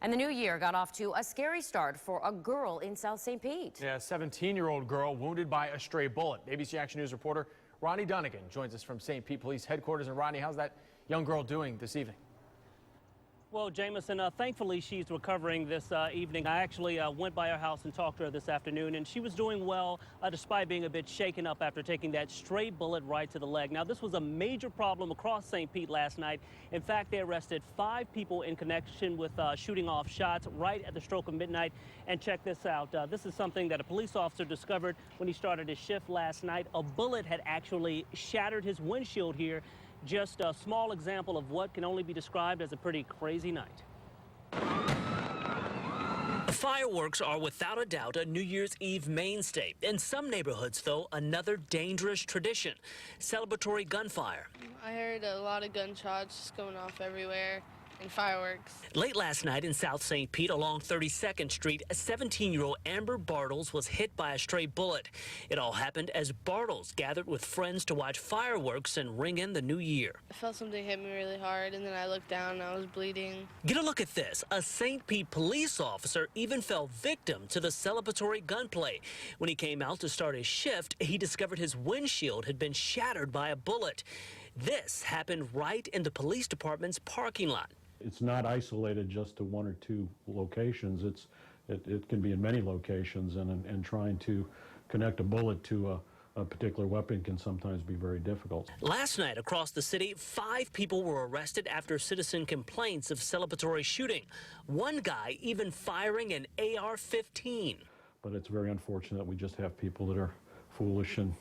And the new year got off to a scary start for a girl in South St. Pete. Yeah, a 17-year-old girl wounded by a stray bullet. ABC Action News reporter Ronnie Dunnigan joins us from St. Pete Police Headquarters. And Ronnie, how's that young girl doing this evening? Well, Jameson, thankfully she's recovering this evening. I actually went by her house and talked to her this afternoon, and she was doing well despite being a bit shaken up after taking that stray bullet right to the leg. Now, this was a major problem across St. Pete last night. In fact, they arrested 5 people in connection with shooting off shots right at the stroke of midnight. And check this out. This is something that a police officer discovered when he started his shift last night. A bullet had actually shattered his windshield here. Just a small example of what can only be described as a pretty crazy night. Fireworks are without a doubt a New Year's Eve mainstay. In some neighborhoods, though, another dangerous tradition, celebratory gunfire. I heard a lot of gunshots just going off everywhere and fireworks. Late last night in South St. Pete along 32nd Street, a 17-year-old Amber Bartles was hit by a stray bullet. It all happened as Bartles gathered with friends to watch fireworks and ring in the new year. I felt something hit me really hard, and then I looked down and I was bleeding. Get a look at this. A St. Pete police officer even fell victim to the celebratory gunplay. When he came out to start his shift, he discovered his windshield had been shattered by a bullet. This happened right in the police department's parking lot. It's not isolated just to 1 or 2 locations. It can be in many locations, and trying to connect a bullet to a particular weapon can sometimes be very difficult. Last night across the city, 5 people were arrested after citizen complaints of celebratory shooting. One guy even firing an AR-15. But it's very unfortunate we just have people that are foolish and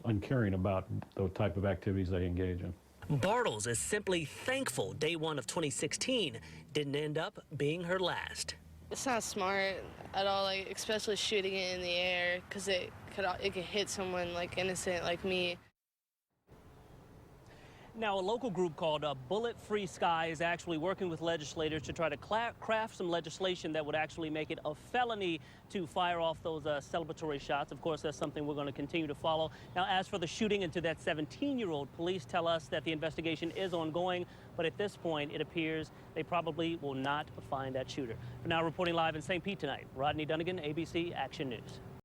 uncaring about the type of activities they engage in. Bartles is simply thankful day 1 of 2016 didn't end up being her last. It's not smart at all, like especially shooting it in the air, because it could hit someone like innocent like me. Now, a local group called Bullet Free Sky is actually working with legislators to try to craft some legislation that would actually make it a felony to fire off those celebratory shots. Of course, that's something we're going to continue to follow. Now, as for the shooting into that 17-year-old, police tell us that the investigation is ongoing, but at this point, it appears they probably will not find that shooter. For now, reporting live in St. Pete tonight, Rodney Dunnigan, ABC Action News.